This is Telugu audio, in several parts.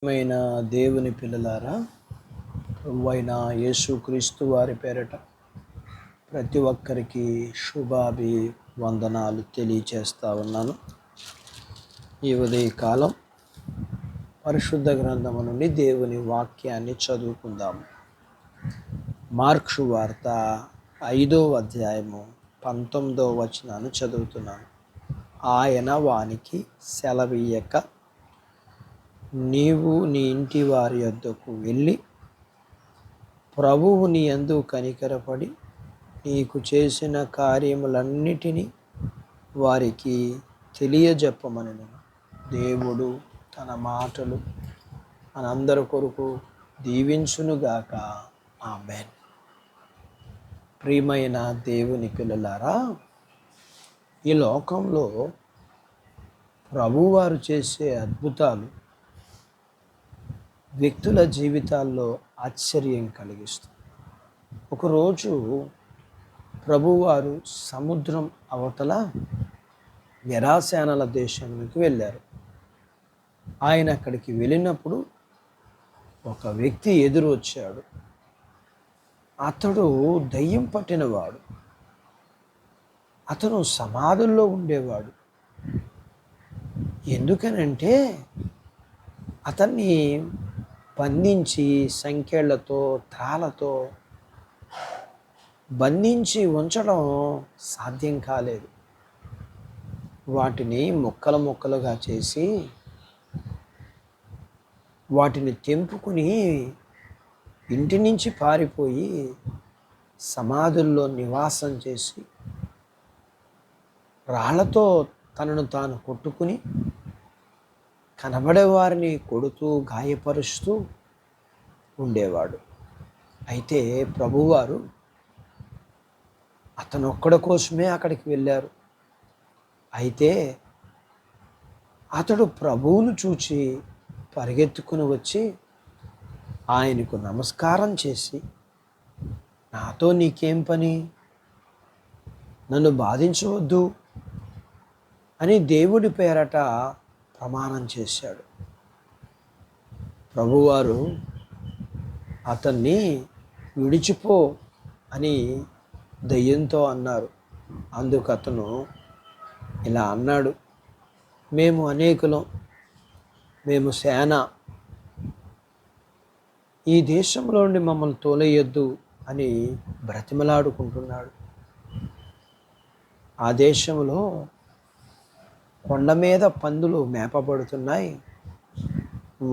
మైన దేవుని పిల్లలారా, ప్రభువైన యేసుక్రీస్తు వారి పేరట ప్రతి ఒక్కరికి శుభాభివందనాలు తెలియచేస్తా ఉన్నాను. ఈ ఉదయకాలం పరిశుద్ధ గ్రంథము నుండి దేవుని వాక్యాన్ని చదువుకుందాము. మార్కు వార్త 5వ అధ్యాయము 19వ వచనాన్ని చదువుతున్నాను. ఆయన వానికి సెలవీయక, నీవు నీ ఇంటి వారి యొద్దకు వెళ్ళి ప్రభువు నీ యందు కనికరపడి నీకు చేసిన కార్యములన్నిటినీ వారికి తెలియజెప్పమనెను. దేవుడు తన మాటలు మనందరి కొరకు దీవించునుగాక. ఆమేన్. ప్రియమైన దేవుని పిల్లలారా, ఈ లోకంలో ప్రభువారు చేసే అద్భుతాలు వ్యక్తుల జీవితాల్లో ఆశ్చర్యం కలిగిస్తుంది. ఒకరోజు ప్రభువారు సముద్రం అవతల గెరాసేనల దేశానికి వెళ్ళారు. ఆయన అక్కడికి వెళ్ళినప్పుడు ఒక వ్యక్తి ఎదురు వచ్చాడు. అతడు దయ్యం పట్టినవాడు. అతను సమాధుల్లో ఉండేవాడు. ఎందుకనంటే అతన్ని బంధించి సంకెళ్లతో త్రాళ్ళతో బంధించి ఉంచడం సాధ్యం కాలేదు. వాటిని ముక్కలు ముక్కలుగా చేసి వాటిని తెంపుకుని ఇంటి నుంచి పారిపోయి సమాధుల్లో నివాసం చేసి రాళ్లతో తనను తాను కొట్టుకుని కనబడే వారిని కొడుతూ గాయపరుస్తూ ఉండేవాడు. అయితే ప్రభువారు అతను ఒక్కడి కోసమే అక్కడికి వెళ్ళారు. అయితే అతడు ప్రభువును చూచి పరిగెత్తుకుని వచ్చి ఆయనకు నమస్కారం చేసి, నాతో నీకేం పని, నన్ను బాధించవద్దు అని దేవుడి పేరట ప్రమాణం చేశాడు. ప్రభువారు అతన్ని విడిచిపో అని దయ్యంతో అన్నారు. అందుకు అతను ఇలా అన్నాడు, మేము అనేకులం, మేము సేన, ఈ దేశంలో నుండి మమ్మల్ని తోలేయొద్దు అని బ్రతిమలాడుకుంటున్నాడు. ఆ దేశంలో కొండ మీద పందులు మేపబడుతున్నాయి,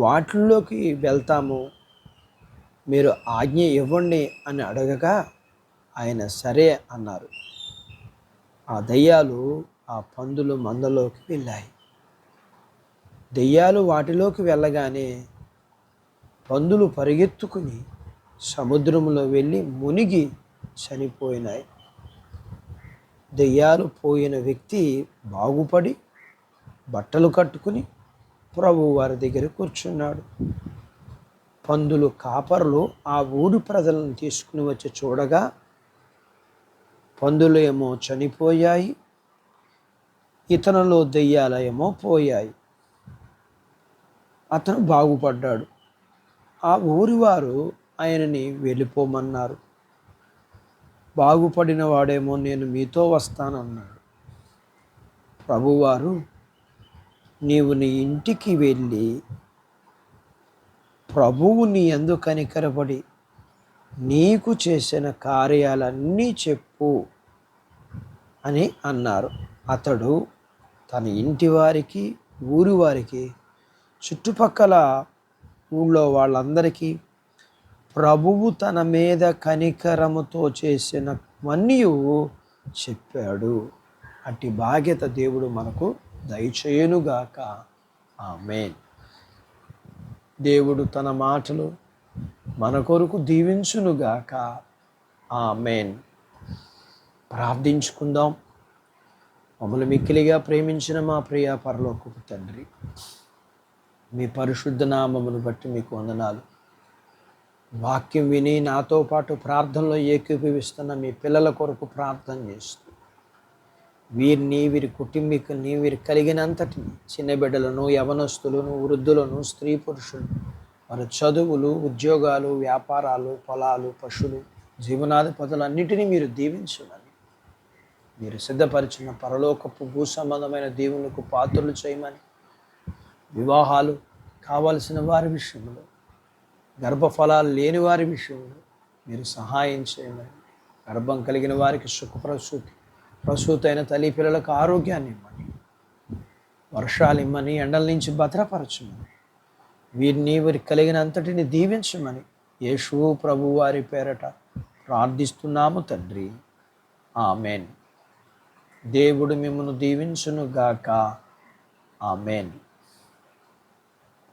వాటిల్లోకి వెళ్తాము, మీరు ఆజ్ఞ ఇవ్వండి అని అడగగా ఆయన సరే అన్నారు. ఆ దయ్యాలు ఆ పందులు మందలోకి వెళ్ళాయి. దయ్యాలు వాటిలోకి వెళ్ళగానే పందులు పరిగెత్తుకుని సముద్రంలో వెళ్ళి మునిగి చనిపోయినాయి. దయ్యాలు పోయిన వ్యక్తి బాగుపడి బట్టలు కట్టుకుని ప్రభువు వారి దగ్గర కూర్చున్నాడు. పందులు కాపరులు ఆ ఊరి ప్రజలను తీసుకుని వచ్చి చూడగా పందులు ఏమో చనిపోయాయి, ఇతనిలో దెయ్యాలు ఏమో పోయాయి. అతను బాగుపడ్డాడు. ఆ ఊరి వారు ఆయనని వెళ్ళిపోమన్నారు. బాగుపడిన వాడేమో నేను మీతో వస్తానన్నాడు. ప్రభువారు, నీవు నీ ఇంటికి వెళ్ళి ప్రభువు నీ యందు కనికరపడి నీకు చేసిన కార్యాలన్నీ చెప్పు అని అన్నారు. అతడు తన ఇంటి వారికి, ఊరి వారికి, చుట్టుపక్కల ఊళ్ళో వాళ్ళందరికీ ప్రభువు తన మీద కనికరముతో చేసినవన్నీ చెప్పాడు. అట్టి బాధ్యత దేవుడు మనకు దయచేయునుగాక. ఆమేన్. దేవుడు తన మాటలు మన కొరకు దీవించునుగాక. ఆమేన్. ప్రార్థించుకుందాం. మమ్మల్ని మిక్కిలిగా ప్రేమించిన మా ప్రియ పరలోకపు తండ్రి, మీ పరిశుద్ధ నామమును బట్టి మీకు వందనాలు. వాక్యం విని నాతో పాటు ప్రార్థనలో ఏకీభవిస్తున్న మీ పిల్లల కొరకు ప్రార్థన చేస్తూ వీరిని, వీరి కుటుంబీకుల్ని, వీరు కలిగినంతటిని, చిన్న బిడ్డలను, యవనస్తులను, వృద్ధులను, స్త్రీ పురుషులు, వారి చదువులు, ఉద్యోగాలు, వ్యాపారాలు, పొలాలు, పశువులు, జీవనాధిపతులన్నిటినీ మీరు దీవించమని, మీరు సిద్ధపరిచిన పరలోకపు భూ సంబంధమైన దేవునికి పాత్రలు చేయమని, వివాహాలు కావలసిన వారి విషయంలో, గర్భఫలాలు లేని వారి విషయంలో మీరు సహాయం చేయమని, గర్భం కలిగిన వారికి ప్రసూతైన తల్లి పిల్లలకు ఆరోగ్యాన్ని ఇమ్మని, వర్షాలు ఇమ్మని, ఎండల నుంచి భద్రపరచమని, వీరిని వీరికి కలిగినంతటిని దీవించమని యేసు ప్రభు వారి పేరట ప్రార్థిస్తున్నాము తండ్రి. ఆమెన్. దేవుడు మిమ్మల్ని దీవించును గాక. ఆమెన్.